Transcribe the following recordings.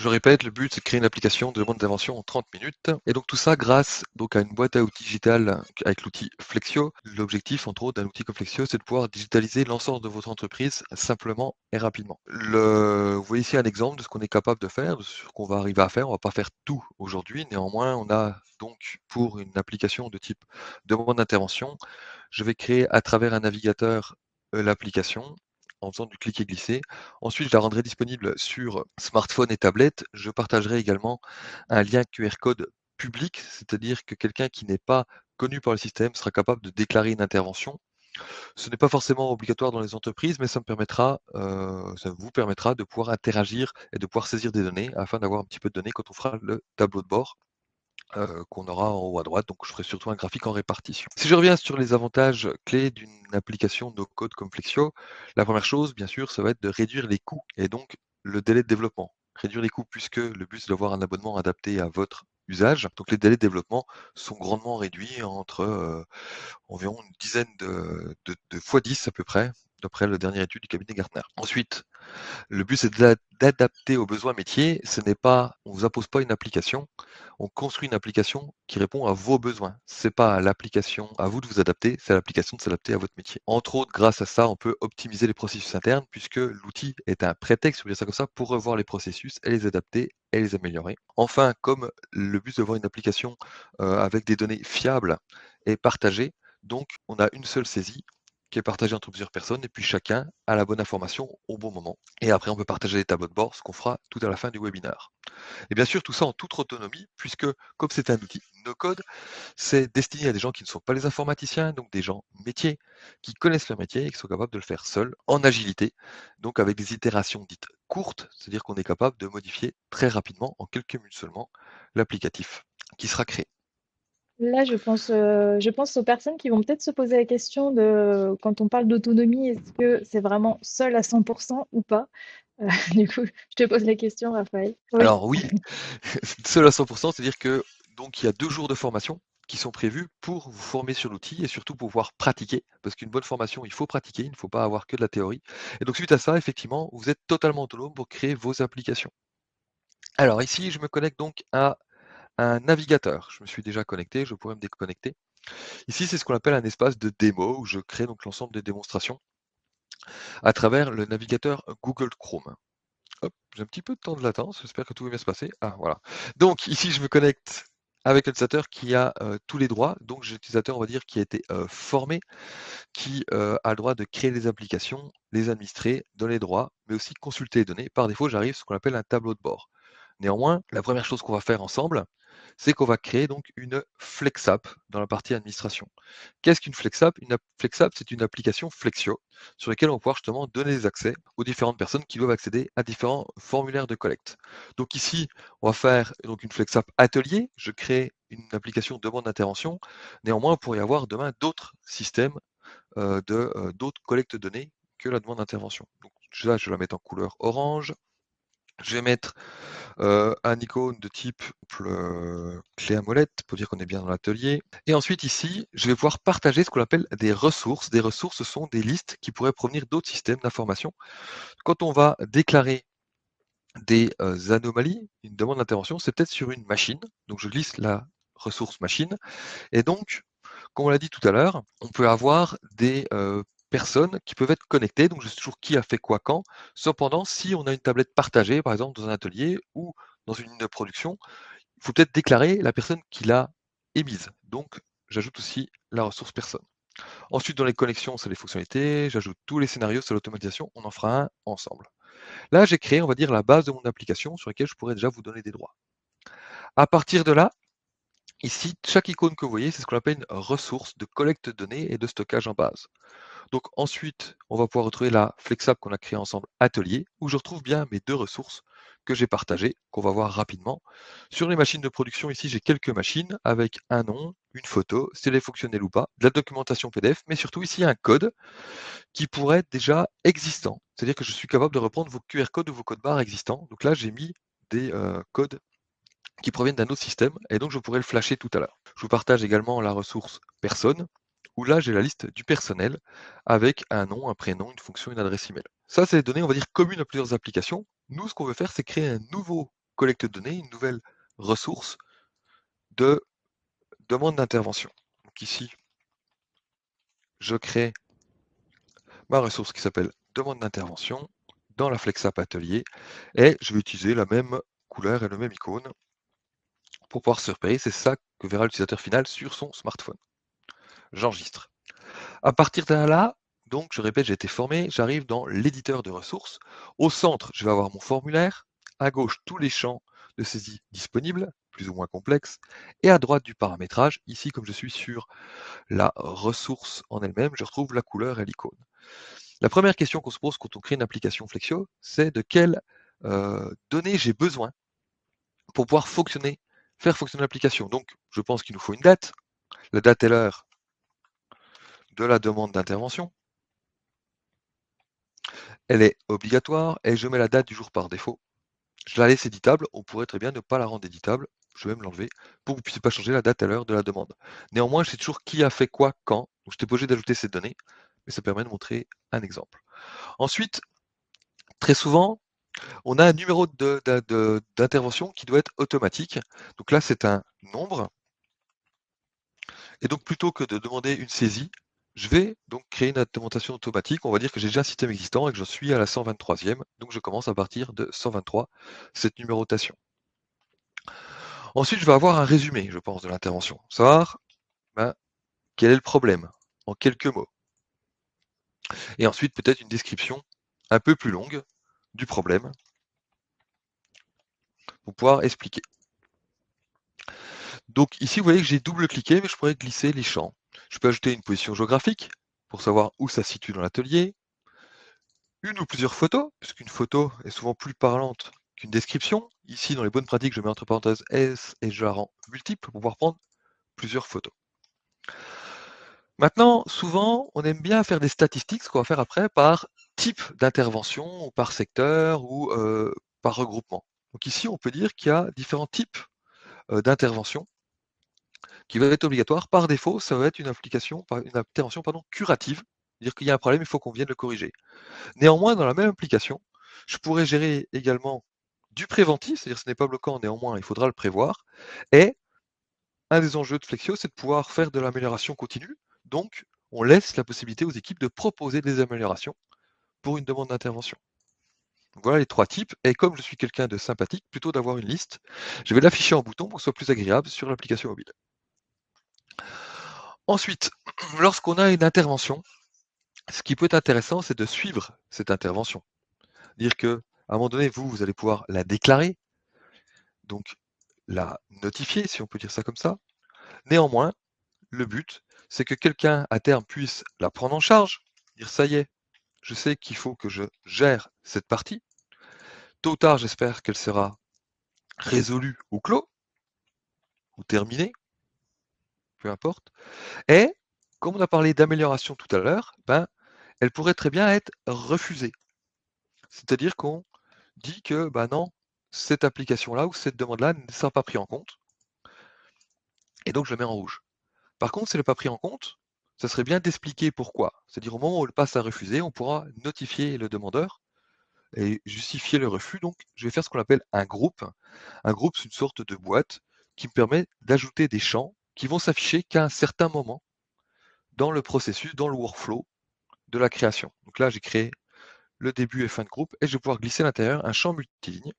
Je répète, le but c'est de créer une application de demande d'intervention en 30 minutes. Et donc tout ça grâce donc à une boîte à outils digitale avec l'outil Flexio. L'objectif, entre autres, d'un outil comme Flexio, c'est de pouvoir digitaliser l'ensemble de votre entreprise simplement et rapidement. Vous voyez ici un exemple de ce qu'on est capable de faire, de ce qu'on va arriver à faire. On va pas faire tout aujourd'hui. Néanmoins, on a donc pour une application de type demande d'intervention, je vais créer à travers un navigateur l'application en faisant du cliquer-glisser. Ensuite, je la rendrai disponible sur smartphone et tablette. Je partagerai également un lien QR code public, c'est-à-dire que quelqu'un qui n'est pas connu par le système sera capable de déclarer une intervention. Ce n'est pas forcément obligatoire dans les entreprises, mais ça vous permettra de pouvoir interagir et de pouvoir saisir des données afin d'avoir un petit peu de données quand on fera le tableau de bord qu'on aura en haut à droite. Donc je ferai surtout un graphique en répartition. Si je reviens sur les avantages clés d'une application no code comme Flexio, la première chose, bien sûr, ça va être de réduire les coûts et donc le délai de développement. Réduire les coûts puisque le but c'est d'avoir un abonnement adapté à votre usage. Donc les délais de développement sont grandement réduits entre environ une dizaine de fois 10 à peu près, d'après la dernière étude du cabinet Gartner. Ensuite, le but, c'est d'adapter aux besoins métiers. On vous impose pas une application, on construit une application qui répond à vos besoins. C'est pas à l'application, à vous de vous adapter, c'est à l'application de s'adapter à votre métier. Entre autres, grâce à ça, on peut optimiser les processus internes puisque l'outil est un prétexte, je veux dire ça comme ça, pour revoir les processus et les adapter et les améliorer. Enfin, comme le but c'est d'avoir une application avec des données fiables et partagées, donc on a une seule saisie qui est partagée entre plusieurs personnes et puis chacun a la bonne information au bon moment. Et après, on peut partager les tableaux de bord, ce qu'on fera tout à la fin du webinaire. Et bien sûr, tout ça en toute autonomie, puisque comme c'est un outil no-code, c'est destiné à des gens qui ne sont pas les informaticiens, donc des gens métiers, qui connaissent leur métier et qui sont capables de le faire seuls, en agilité, donc avec des itérations dites courtes, c'est-à-dire qu'on est capable de modifier très rapidement, en quelques minutes seulement, l'applicatif qui sera créé. Là, je pense aux personnes qui vont peut-être se poser la question de, quand on parle d'autonomie, est-ce que c'est vraiment seul à 100% ou pas? Du coup, je te pose la question, Raphaël. Oui. Alors oui, seul à 100%, c'est-à-dire que donc il y a 2 jours de formation qui sont prévus pour vous former sur l'outil et surtout pour pouvoir pratiquer, parce qu'une bonne formation, il faut pratiquer, il ne faut pas avoir que de la théorie. Et donc suite à ça, effectivement, vous êtes totalement autonome pour créer vos applications. Alors ici, je me connecte donc à un navigateur. Je me suis déjà connecté, je pourrais me déconnecter. Ici, c'est ce qu'on appelle un espace de démo où je crée donc l'ensemble des démonstrations à travers le navigateur Google Chrome. Hop, j'ai un petit peu de temps de latence, j'espère que tout va bien se passer. Ah, voilà. Donc ici, je me connecte avec l'utilisateur qui a tous les droits. Donc j'ai l'utilisateur, on va dire, qui a été formé, qui a le droit de créer les applications, les administrer, donner les droits, mais aussi consulter les données. Par défaut, j'arrive à ce qu'on appelle un tableau de bord. Néanmoins, la première chose qu'on va faire ensemble, c'est qu'on va créer donc une Flex App dans la partie administration. Qu'est-ce qu'une Flex App? Une Flex App, c'est une application Flexio sur laquelle on va pouvoir justement donner des accès aux différentes personnes qui doivent accéder à différents formulaires de collecte. Donc ici, on va faire donc une Flex App atelier. Je crée une application demande d'intervention. Néanmoins, on pourrait y avoir demain d'autres systèmes d'autres collectes de données que la demande d'intervention. Donc là, je vais la mettre en couleur orange. Je vais mettre un icône de type clé à molette pour dire qu'on est bien dans l'atelier. Et ensuite ici, je vais pouvoir partager ce qu'on appelle des ressources. Des ressources, ce sont des listes qui pourraient provenir d'autres systèmes d'information. Quand on va déclarer des anomalies, une demande d'intervention, c'est peut-être sur une machine. Donc je liste la ressource machine. Et donc, comme on l'a dit tout à l'heure, on peut avoir des personnes qui peuvent être connectées, donc je sais toujours qui a fait quoi quand. Cependant, si on a une tablette partagée, par exemple dans un atelier ou dans une ligne de production, il faut peut-être déclarer la personne qui l'a émise. Donc, j'ajoute aussi la ressource personne. Ensuite, dans les connexions, c'est les fonctionnalités. J'ajoute tous les scénarios, c'est l'automatisation. On en fera un ensemble. Là, j'ai créé, on va dire, la base de mon application sur laquelle je pourrais déjà vous donner des droits. À partir de là, ici, chaque icône que vous voyez, c'est ce qu'on appelle une ressource de collecte de données et de stockage en base. Donc ensuite, on va pouvoir retrouver la FlexApp qu'on a créée ensemble Atelier, où je retrouve bien mes deux ressources que j'ai partagées, qu'on va voir rapidement. Sur les machines de production, ici, j'ai quelques machines avec un nom, une photo, si elle est fonctionnelle ou pas, de la documentation PDF, mais surtout ici un code qui pourrait être déjà existant. C'est-à-dire que je suis capable de reprendre vos QR codes ou vos codes barres existants. Donc là, j'ai mis des codes qui proviennent d'un autre système, et donc je pourrais le flasher tout à l'heure. Je vous partage également la ressource personne, où là j'ai la liste du personnel avec un nom, un prénom, une fonction, une adresse email. Ça, c'est des données, on va dire, communes à plusieurs applications. Nous, ce qu'on veut faire, c'est créer un nouveau collecte de données, une nouvelle ressource de demande d'intervention. Donc ici, je crée ma ressource qui s'appelle demande d'intervention dans la FlexApp Atelier et je vais utiliser la même couleur et le même icône pour pouvoir se repérer. C'est ça que verra l'utilisateur final sur son smartphone. J'enregistre. À partir de là, donc je répète, j'ai été formé, j'arrive dans l'éditeur de ressources. Au centre, je vais avoir mon formulaire. À gauche, tous les champs de saisie disponibles, plus ou moins complexes. Et à droite du paramétrage, ici, comme je suis sur la ressource en elle-même, je retrouve la couleur et l'icône. La première question qu'on se pose quand on crée une application Flexio, c'est de quelles données j'ai besoin pour pouvoir faire fonctionner l'application. Donc, je pense qu'il nous faut une date. La date et l'heure de la demande d'intervention. Elle est obligatoire et je mets la date du jour par défaut. Je la laisse éditable, on pourrait très bien ne pas la rendre éditable, je vais même l'enlever, pour que vous ne puissiez pas changer la date et l'heure de la demande. Néanmoins, je sais toujours qui a fait quoi, quand, donc je n'étais pas obligé d'ajouter ces données, mais ça permet de montrer un exemple. Ensuite, très souvent, on a un numéro d'intervention qui doit être automatique. Donc là, c'est un nombre. Et donc, plutôt que de demander une saisie, je vais donc créer une implémentation automatique. On va dire que j'ai déjà un système existant et que je suis à la 123e. Donc, je commence à partir de 123, cette numérotation. Ensuite, je vais avoir un résumé, je pense, de l'intervention. Savoir quel est le problème, en quelques mots. Et ensuite, peut-être une description un peu plus longue du problème pour pouvoir expliquer. Donc ici, vous voyez que j'ai double-cliqué, mais je pourrais glisser les champs. Je peux ajouter une position géographique pour savoir où ça se situe dans l'atelier, une ou plusieurs photos, puisqu'une photo est souvent plus parlante qu'une description. Ici, dans les bonnes pratiques, je mets entre parenthèses S et je la rends multiple pour pouvoir prendre plusieurs photos. Maintenant, souvent, on aime bien faire des statistiques, ce qu'on va faire après, par type d'intervention, ou par secteur, ou par regroupement. Donc ici, on peut dire qu'il y a différents types d'interventions qui va être obligatoire. Par défaut, ça va être une intervention curative, c'est-à-dire qu'il y a un problème, il faut qu'on vienne le corriger. Néanmoins, dans la même application, je pourrais gérer également du préventif, c'est-à-dire que ce n'est pas bloquant, néanmoins, il faudra le prévoir. Et un des enjeux de Flexio, c'est de pouvoir faire de l'amélioration continue. Donc, on laisse la possibilité aux équipes de proposer des améliorations pour une demande d'intervention. Voilà les trois types. Et comme je suis quelqu'un de sympathique, plutôt d'avoir une liste, je vais l'afficher en bouton pour que ce soit plus agréable sur l'application mobile. Ensuite, lorsqu'on a une intervention, ce qui peut être intéressant, c'est de suivre cette intervention. Dire que, à un moment donné, vous allez pouvoir la déclarer, donc la notifier, si on peut dire ça comme ça. Néanmoins, le but, c'est que quelqu'un à terme puisse la prendre en charge, dire ça y est, je sais qu'il faut que je gère cette partie. Tôt ou tard, j'espère qu'elle sera résolue ou clos, ou terminée, peu importe. Et, comme on a parlé d'amélioration tout à l'heure, elle pourrait très bien être refusée. C'est-à-dire qu'on dit que non, cette application-là ou cette demande-là ne sera pas prise en compte. Et donc, je le mets en rouge. Par contre, si elle n'est pas prise en compte, ça serait bien d'expliquer pourquoi. C'est-à-dire au moment où elle passe à refuser, on pourra notifier le demandeur et justifier le refus. Donc, je vais faire ce qu'on appelle un groupe. Un groupe, c'est une sorte de boîte qui me permet d'ajouter des champs qui vont s'afficher qu'à un certain moment dans le processus, dans le workflow de la création. Donc là, j'ai créé le début et fin de groupe et je vais pouvoir glisser à l'intérieur un champ multiligne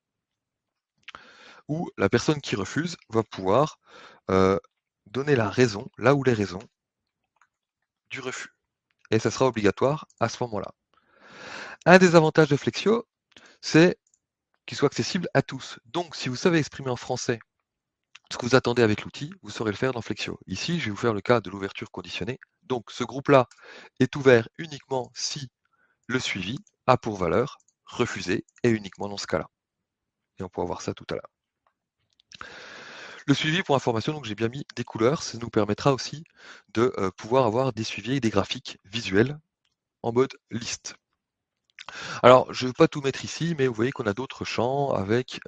où la personne qui refuse va pouvoir donner la raison, là où les raisons du refus. Et ça sera obligatoire à ce moment-là. Un des avantages de Flexio, c'est qu'il soit accessible à tous. Donc, si vous savez exprimer en français ce que vous attendez avec l'outil, vous saurez le faire dans Flexio. Ici, je vais vous faire le cas de l'ouverture conditionnée. Donc, ce groupe-là est ouvert uniquement si le suivi a pour valeur refusé et uniquement dans ce cas-là. Et on pourra voir ça tout à l'heure. Le suivi, pour information, donc j'ai bien mis des couleurs. Ça nous permettra aussi de pouvoir avoir des suivis et des graphiques visuels en mode liste. Alors, je ne vais pas tout mettre ici, mais vous voyez qu'on a d'autres champs avec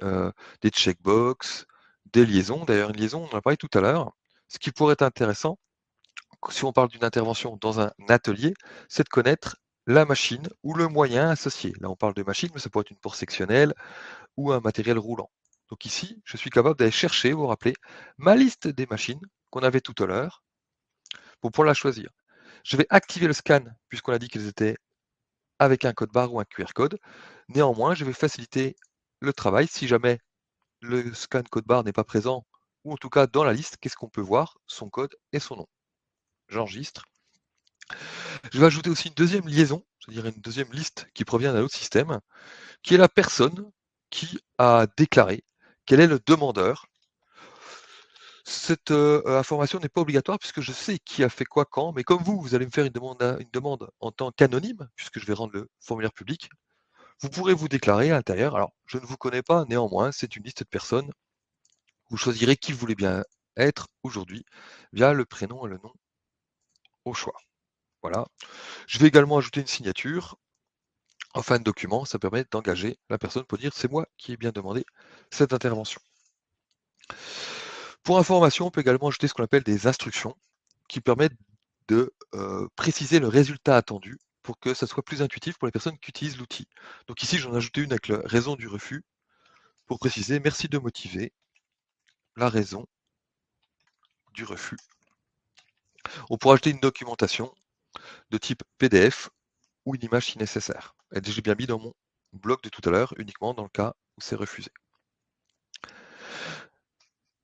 des checkbox, des liaisons. D'ailleurs, une liaison, on en a parlé tout à l'heure. Ce qui pourrait être intéressant, si on parle d'une intervention dans un atelier, c'est de connaître la machine ou le moyen associé. Là, on parle de machine, mais ça pourrait être une porte sectionnelle ou un matériel roulant. Donc ici, je suis capable d'aller chercher, vous vous rappelez, ma liste des machines qu'on avait tout à l'heure pour pouvoir la choisir. Je vais activer le scan puisqu'on a dit qu'elles étaient avec un code barre ou un QR code. Néanmoins, je vais faciliter le travail si jamais le scan code barre n'est pas présent, ou en tout cas dans la liste, qu'est-ce qu'on peut voir? Son code et son nom. J'enregistre. Je vais ajouter aussi une deuxième liaison, c'est-à-dire une deuxième liste qui provient d'un autre système, qui est la personne qui a déclaré, quel est le demandeur. Cette information n'est pas obligatoire puisque je sais qui a fait quoi quand, mais comme vous allez me faire une demande en tant qu'anonyme, puisque je vais rendre le formulaire public, vous pourrez vous déclarer à l'intérieur. Alors, je ne vous connais pas, néanmoins, c'est une liste de personnes. Vous choisirez qui vous voulez bien être aujourd'hui via le prénom et le nom au choix. Voilà. Je vais également ajouter une signature en fin de document. Ça permet d'engager la personne pour dire c'est moi qui ai bien demandé cette intervention. Pour information, on peut également ajouter ce qu'on appelle des instructions qui permettent de préciser le résultat attendu pour que ça soit plus intuitif pour les personnes qui utilisent l'outil. Donc ici, j'en ai ajouté une avec la raison du refus pour préciser merci de motiver la raison du refus. On pourra ajouter une documentation de type PDF ou une image si nécessaire. Et j'ai bien mis dans mon bloc de tout à l'heure, uniquement dans le cas où c'est refusé.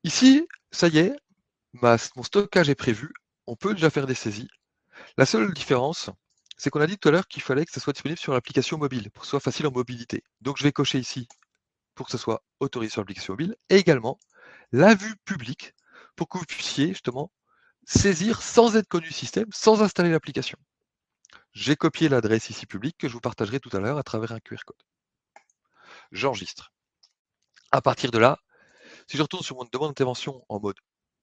Ici, ça y est, mon stockage est prévu, on peut déjà faire des saisies. La seule différence, c'est qu'on a dit tout à l'heure qu'il fallait que ça soit disponible sur l'application mobile, pour que ce soit facile en mobilité. Donc je vais cocher ici pour que ce soit autorisé sur l'application mobile, et également la vue publique, pour que vous puissiez justement saisir sans être connu du système, sans installer l'application. J'ai copié l'adresse ici publique que je vous partagerai tout à l'heure à travers un QR code. J'enregistre. À partir de là, si je retourne sur mon demande d'intervention en mode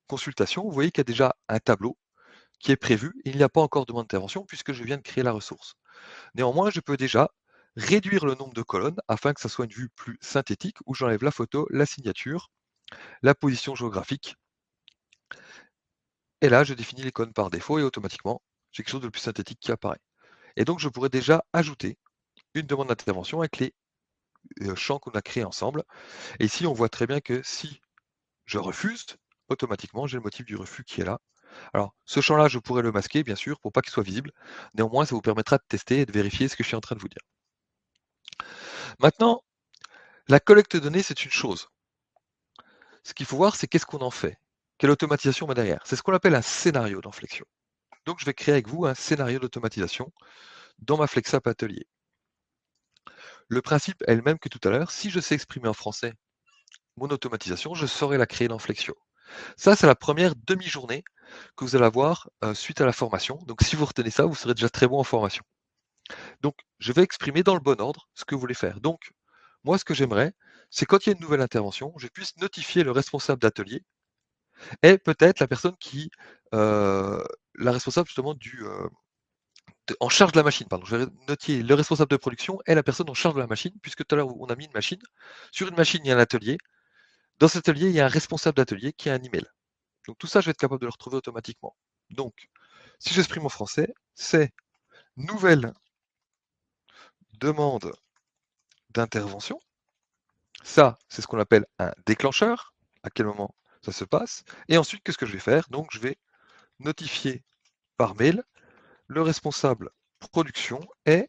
consultation, vous voyez qu'il y a déjà un tableau qui est prévu. Il n'y a pas encore de demande d'intervention puisque je viens de créer la ressource. Néanmoins, je peux déjà réduire le nombre de colonnes afin que ça soit une vue plus synthétique où j'enlève la photo, la signature, la position géographique. Et là, je définis les colonnes par défaut et automatiquement, j'ai quelque chose de plus synthétique qui apparaît. Et donc, je pourrais déjà ajouter une demande d'intervention avec les champs qu'on a créés ensemble. Et ici, on voit très bien que si je refuse, automatiquement, j'ai le motif du refus qui est là. Alors, ce champ-là, je pourrais le masquer, bien sûr, pour pas qu'il soit visible. Néanmoins, ça vous permettra de tester et de vérifier ce que je suis en train de vous dire. Maintenant, la collecte de données, c'est une chose. Ce qu'il faut voir, c'est qu'est-ce qu'on en fait. Quelle automatisation on met derrière. C'est ce qu'on appelle un scénario dans Flexion. Donc, je vais créer avec vous un scénario d'automatisation dans ma FlexApp Atelier. Le principe est le même que tout à l'heure. Si je sais exprimer en français mon automatisation, je saurai la créer dans Flexio. Ça, c'est la première demi-journée que vous allez avoir suite à la formation. Donc, si vous retenez ça, vous serez déjà très bon en formation. Donc, je vais exprimer dans le bon ordre ce que vous voulez faire. Donc, moi, ce que j'aimerais, c'est quand il y a une nouvelle intervention, je puisse notifier le responsable d'atelier et peut-être la personne qui, la responsable justement en charge de la machine. Pardon, je vais noter le responsable de production et la personne en charge de la machine, puisque tout à l'heure, on a mis une machine. Sur une machine, il y a un atelier. Dans cet atelier, il y a un responsable d'atelier qui a un email. Donc tout ça, je vais être capable de le retrouver automatiquement. Donc, si j'exprime en français, c'est nouvelle demande d'intervention. Ça, c'est ce qu'on appelle un déclencheur. À quel moment ça se passe. Et ensuite, qu'est-ce que je vais faire? Donc, je vais notifier par mail le responsable production et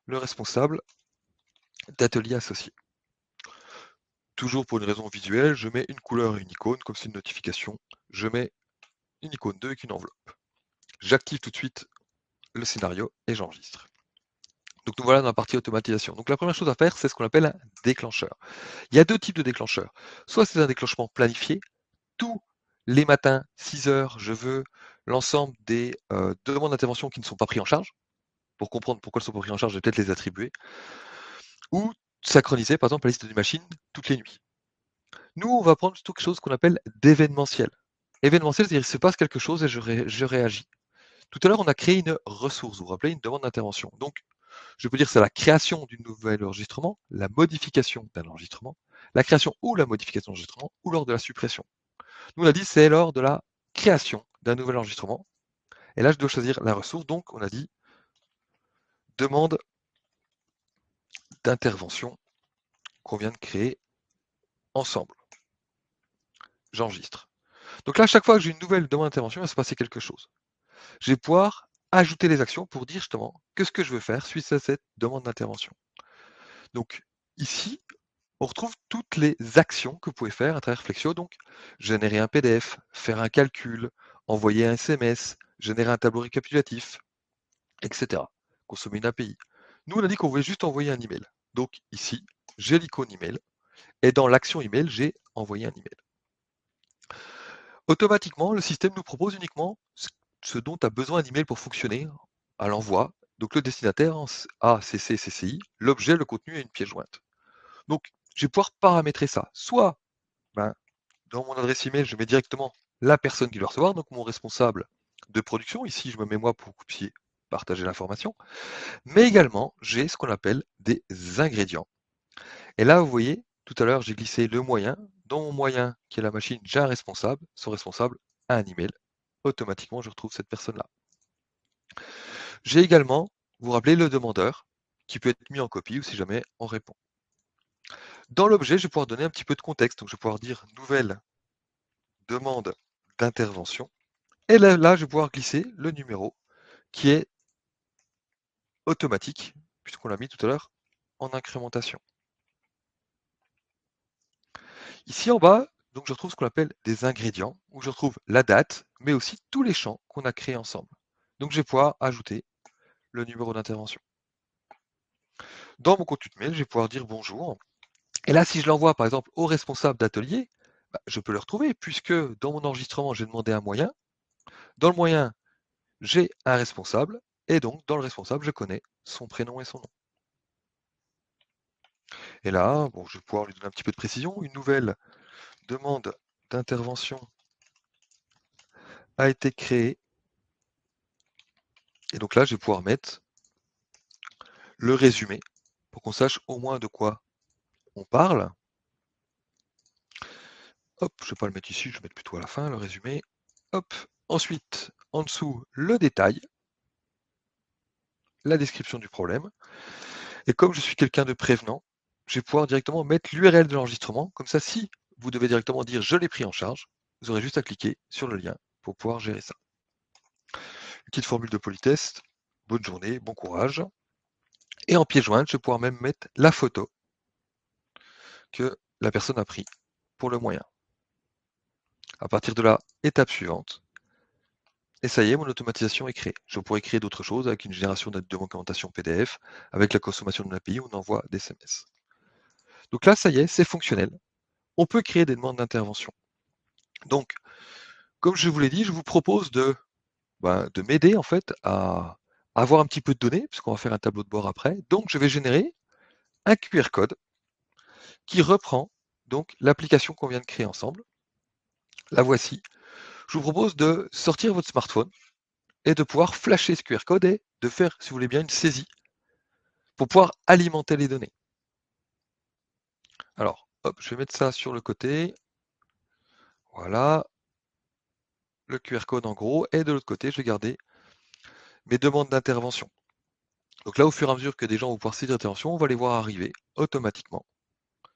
le responsable d'atelier associé. Toujours pour une raison visuelle, je mets une couleur et une icône, comme c'est une notification. Je mets une icône 2 avec une enveloppe. J'active tout de suite le scénario et j'enregistre. Donc nous voilà dans la partie automatisation. Donc la première chose à faire, c'est ce qu'on appelle un déclencheur. Il y a deux types de déclencheurs. Soit c'est un déclenchement planifié. Tous les matins, 6 heures, je veux l'ensemble des demandes d'intervention qui ne sont pas prises en charge. Pour comprendre pourquoi elles ne sont pas prises en charge, je vais peut-être les attribuer. Ou synchroniser, par exemple, la liste des machines toutes les nuits. Nous, on va prendre plutôt quelque chose qu'on appelle d'événementiel. Événementiel, c'est-à-dire qu'il se passe quelque chose et je réagis. Tout à l'heure, on a créé une ressource, vous vous rappelez, une demande d'intervention. Donc, je peux dire que c'est la création d'un nouvel enregistrement, la modification d'un enregistrement, la création ou la modification d'un enregistrement, ou lors de la suppression. Nous, on a dit c'est lors de la création d'un nouvel enregistrement. Et là, je dois choisir la ressource. Donc, on a dit demande d'intervention qu'on vient de créer ensemble. J'enregistre. Donc là, à chaque fois que j'ai une nouvelle demande d'intervention, il va se passer quelque chose. Je vais pouvoir ajouter les actions pour dire justement que ce que je veux faire suite à cette demande d'intervention. Donc ici, on retrouve toutes les actions que vous pouvez faire à travers Flexio. Donc générer un PDF, faire un calcul, envoyer un SMS, générer un tableau récapitulatif, etc. Consommer une API. Nous, on a dit qu'on voulait juste envoyer un email. Donc ici, j'ai l'icône email et dans l'action email, j'ai envoyé un email. Automatiquement, le système nous propose uniquement ce dont a besoin un email pour fonctionner à l'envoi. Donc le destinataire a CC, CCI, l'objet, le contenu et une pièce jointe. Donc je vais pouvoir paramétrer ça. Soit ben, dans mon adresse email, je mets directement la personne qui doit recevoir, donc mon responsable de production. Ici, je me mets moi pour que vous puissiez partager l'information. Mais également, j'ai ce qu'on appelle des ingrédients. Et là, vous voyez, tout à l'heure, j'ai glissé le moyen. Dans mon moyen, qui est la machine, j'ai un responsable. Son responsable a un email. Automatiquement, je retrouve cette personne-là. J'ai également, vous rappelez, le demandeur, qui peut être mis en copie ou si jamais on répond. Dans l'objet, je vais pouvoir donner un petit peu de contexte. Donc, je vais pouvoir dire nouvelle demande d'intervention. Et là, je vais pouvoir glisser le numéro qui est automatique, puisqu'on l'a mis tout à l'heure en incrémentation. Ici en bas, donc je retrouve ce qu'on appelle des ingrédients, où je retrouve la date, mais aussi tous les champs qu'on a créés ensemble. Donc je vais pouvoir ajouter le numéro d'intervention. Dans mon contenu de mail, je vais pouvoir dire bonjour. Et là, si je l'envoie par exemple au responsable d'atelier, je peux le retrouver, puisque dans mon enregistrement, j'ai demandé un moyen. Dans le moyen, j'ai un responsable, et donc dans le responsable, je connais son prénom et son nom. Et là, bon, je vais pouvoir lui donner un petit peu de précision. Une nouvelle demande d'intervention a été créée. Et donc là, je vais pouvoir mettre le résumé pour qu'on sache au moins de quoi on parle. Hop, je ne vais pas le mettre ici, je vais mettre plutôt à la fin, le résumé. Hop, ensuite, en dessous, le détail, la description du problème. Et comme je suis quelqu'un de prévenant, je vais pouvoir directement mettre l'URL de l'enregistrement. Comme ça, si vous devez directement dire je l'ai pris en charge, vous aurez juste à cliquer sur le lien pour pouvoir gérer ça. Une petite formule de politesse. Bonne journée, bon courage. Et en pièce jointe, je vais pouvoir même mettre la photo que la personne a pris pour le moyen. À partir de là, étape suivante. Et ça y est, mon automatisation est créée. Je pourrais créer d'autres choses avec une génération de documentation PDF, avec la consommation d'une API, on envoie des SMS. Donc là, ça y est, c'est fonctionnel. On peut créer des demandes d'intervention. Donc, comme je vous l'ai dit, je vous propose de m'aider en fait à avoir un petit peu de données, puisqu'on va faire un tableau de bord après. Donc, je vais générer un QR code qui reprend donc l'application qu'on vient de créer ensemble. La voici. Je vous propose de sortir votre smartphone et de pouvoir flasher ce QR code et de faire, si vous voulez bien, une saisie pour pouvoir alimenter les données. Alors, hop, je vais mettre ça sur le côté. Voilà. Le QR code en gros. Et de l'autre côté, je vais garder mes demandes d'intervention. Donc là, au fur et à mesure que des gens vont pouvoir saisir l'intervention, on va les voir arriver automatiquement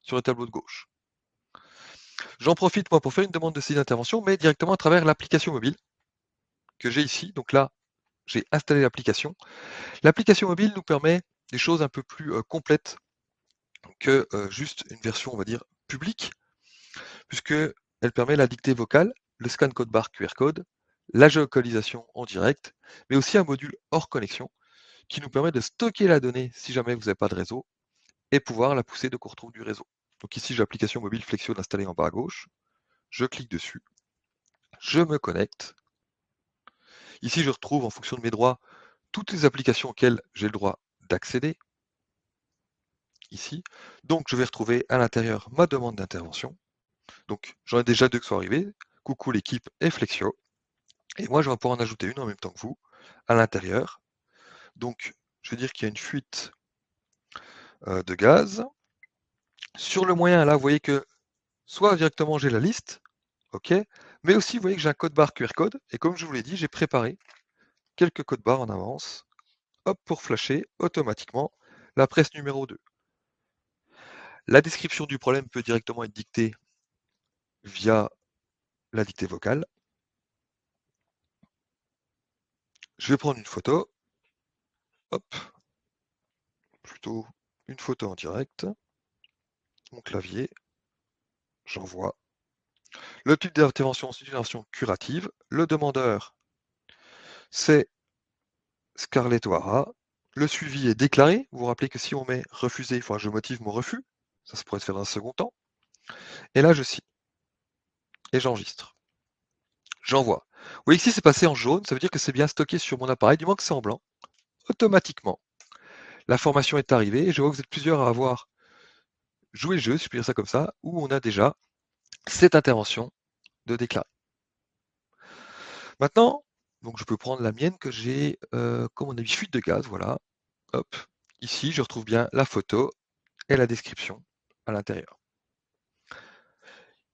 sur le tableau de gauche. J'en profite, moi, pour faire une demande de saisie d'intervention, mais directement à travers l'application mobile que j'ai ici. Donc là, j'ai installé l'application. L'application mobile nous permet des choses un peu plus complètes que juste une version, on va dire, publique, puisqu'elle permet la dictée vocale, le scan code barre QR code, la géolocalisation en direct, mais aussi un module hors connexion qui nous permet de stocker la donnée si jamais vous n'avez pas de réseau et pouvoir la pousser de qu'on retrouve du réseau. Donc ici, j'ai l'application mobile Flexio installée en bas à gauche. Je clique dessus, je me connecte. Ici, je retrouve en fonction de mes droits toutes les applications auxquelles j'ai le droit d'accéder. Ici. Donc, je vais retrouver à l'intérieur ma demande d'intervention. Donc, j'en ai déjà deux qui sont arrivés. Coucou l'équipe et Flexio. Et moi, je vais pouvoir en ajouter une en même temps que vous à l'intérieur. Donc, je vais dire qu'il y a une fuite de gaz. Sur le moyen, là, vous voyez que soit directement j'ai la liste, ok, mais aussi vous voyez que j'ai un code barre QR code. Et comme je vous l'ai dit, j'ai préparé quelques codes barres en avance. Hop, pour flasher automatiquement la presse numéro 2. La description du problème peut directement être dictée via la dictée vocale. Je vais prendre une photo. Hop, plutôt une photo en direct. Mon clavier, j'envoie. Le type d'intervention, c'est une intervention curative. Le demandeur, c'est Scarlett O'Hara. Le suivi est déclaré. Vous vous rappelez que si on met refusé, il faut que je motive mon refus. Ça pourrait se faire dans un second temps. Et là, je signe. Et j'enregistre. J'envoie. Vous voyez que ici, c'est passé en jaune. Ça veut dire que c'est bien stocké sur mon appareil. Du moment que c'est en blanc, automatiquement, l'information est arrivée. Et je vois que vous êtes plusieurs à avoir joué le jeu, si je peux dire ça comme ça, où on a déjà cette intervention de déclarer. Maintenant, donc je peux prendre la mienne que j'ai, comme on a dit, fuite de gaz, voilà. Hop. Ici, je retrouve bien la photo et la description à l'intérieur.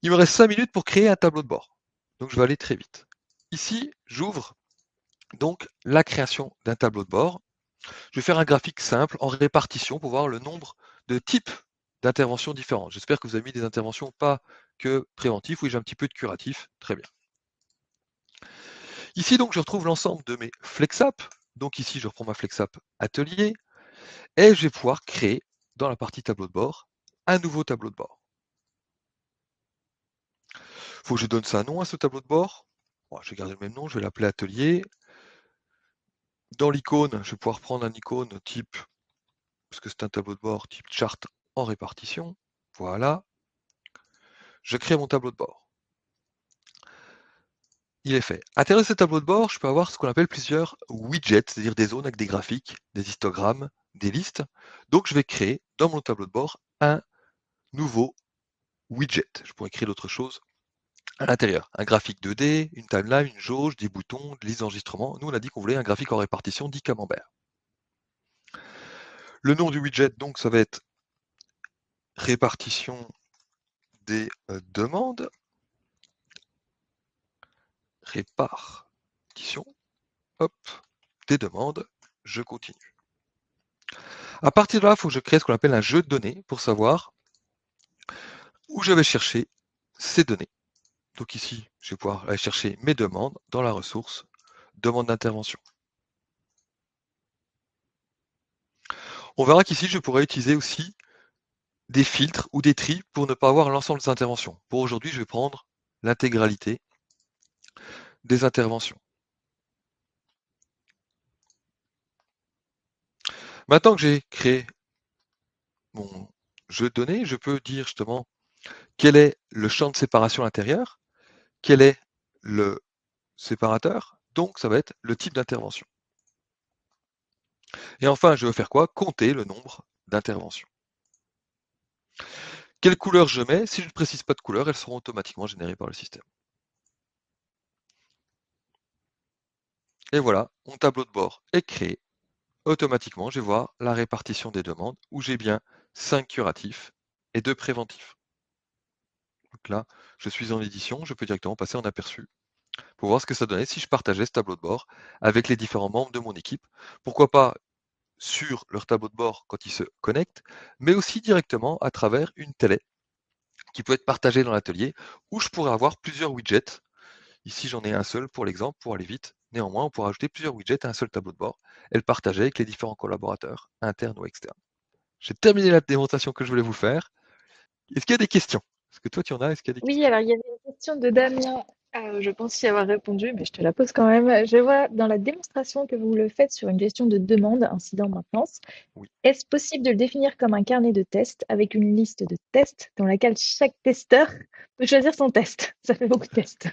Il me reste 5 minutes pour créer un tableau de bord. Donc je vais aller très vite. Ici, j'ouvre donc la création d'un tableau de bord. Je vais faire un graphique simple en répartition pour voir le nombre de types d'interventions différentes. J'espère que vous avez mis des interventions pas que préventives. Oui, j'ai un petit peu de curatif. Très bien. Ici, donc, je retrouve l'ensemble de mes FlexApp. Donc ici, je reprends ma FlexApp Atelier et je vais pouvoir créer dans la partie tableau de bord un nouveau tableau de bord. Il faut que je donne ça un nom à ce tableau de bord. Bon, je vais garder le même nom, je vais l'appeler Atelier. Dans l'icône, je vais pouvoir prendre un icône type, parce que c'est un tableau de bord type chart en répartition. Voilà. Je crée mon tableau de bord. Il est fait. À l'intérieur de ce tableau de bord, je peux avoir ce qu'on appelle plusieurs widgets, c'est-à-dire des zones avec des graphiques, des histogrammes, des listes. Donc je vais créer dans mon tableau de bord un nouveau widget. Je pourrais créer d'autres choses à l'intérieur. Un graphique 2D, une timeline, une jauge, des boutons, des listes d'enregistrement. Nous, on a dit qu'on voulait un graphique en répartition dit camembert. Le nom du widget, donc, ça va être répartition des demandes. Répartition, hop, des demandes. Je continue. À partir de là, il faut que je crée ce qu'on appelle un jeu de données pour savoir où je vais chercher ces données. Donc ici, je vais pouvoir aller chercher mes demandes dans la ressource demande d'intervention. On verra qu'ici, je pourrais utiliser aussi des filtres ou des tris pour ne pas avoir l'ensemble des interventions. Pour aujourd'hui, je vais prendre l'intégralité des interventions. Maintenant que j'ai créé mon jeu de données, je peux dire justement quel est le champ de séparation à l'intérieur, quel est le séparateur, donc ça va être le type d'intervention. Et enfin, je vais faire quoi? Compter le nombre d'interventions. Quelle couleur je mets? Si je ne précise pas de couleur, elles seront automatiquement générées par le système. Et voilà, mon tableau de bord est créé. Automatiquement, je vais voir la répartition des demandes où j'ai bien 5 curatifs et 2 préventifs. Donc là, je suis en édition, je peux directement passer en aperçu pour voir ce que ça donnait si je partageais ce tableau de bord avec les différents membres de mon équipe. Pourquoi pas sur leur tableau de bord quand ils se connectent, mais aussi directement à travers une télé qui peut être partagée dans l'atelier où je pourrais avoir plusieurs widgets. Ici, j'en ai un seul pour l'exemple, pour aller vite. Néanmoins, on pourra ajouter plusieurs widgets à un seul tableau de bord et le partager avec les différents collaborateurs, internes ou externes. J'ai terminé la démonstration que je voulais vous faire. Est-ce qu'il y a des questions? Est-ce que toi, tu en as? Est-ce qu'il y a des Oui, questions? alors il y avait une question de Damien. Je pense y avoir répondu, mais je te la pose quand même. Je vois dans la démonstration que vous le faites sur une gestion de demande, incident maintenance. Oui. Est-ce possible de le définir comme un carnet de tests avec une liste de tests dans laquelle chaque testeur peut choisir son test? Ça fait beaucoup de tests.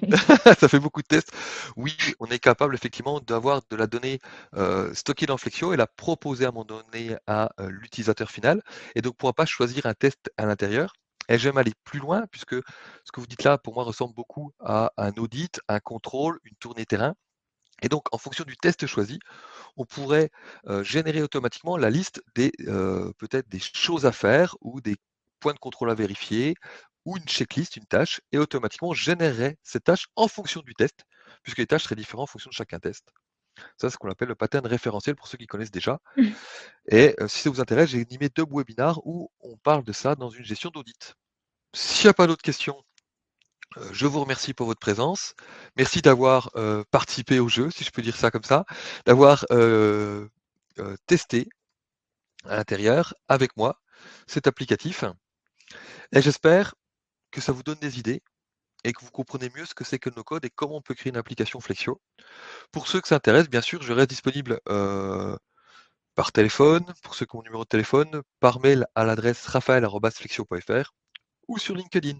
Ça fait beaucoup de tests. Oui, on est capable effectivement d'avoir de la donnée stockée dans Flexio et la proposer à un moment donné à l'utilisateur final. Et donc, on ne pourra pas choisir un test à l'intérieur. Et j'aime aller plus loin puisque ce que vous dites là, pour moi, ressemble beaucoup à un audit, un contrôle, une tournée terrain. Et donc, en fonction du test choisi, on pourrait générer automatiquement la liste des peut-être des choses à faire ou des points de contrôle à vérifier ou une checklist, une tâche, et automatiquement générerait cette tâche en fonction du test, puisque les tâches seraient différentes en fonction de chacun test. Ça, c'est ce qu'on appelle le pattern référentiel pour ceux qui connaissent déjà. Et si ça vous intéresse, j'ai animé 2 webinars où on parle de ça dans une gestion d'audit. S'il n'y a pas d'autres questions, Je vous remercie pour votre présence. Merci d'avoir, participé au jeu, si je peux dire ça comme ça, d'avoir, testé à l'intérieur, avec moi, cet applicatif et j'espère que ça vous donne des idées et que vous comprenez mieux ce que c'est que le no-code et comment on peut créer une application Flexio. Pour ceux que ça intéresse, bien sûr, je reste disponible, par téléphone, pour ceux qui ont mon numéro de téléphone, par mail à l'adresse raphaël@flexio.fr ou sur LinkedIn.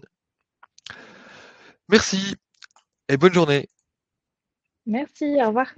Merci et bonne journée. Merci, au revoir.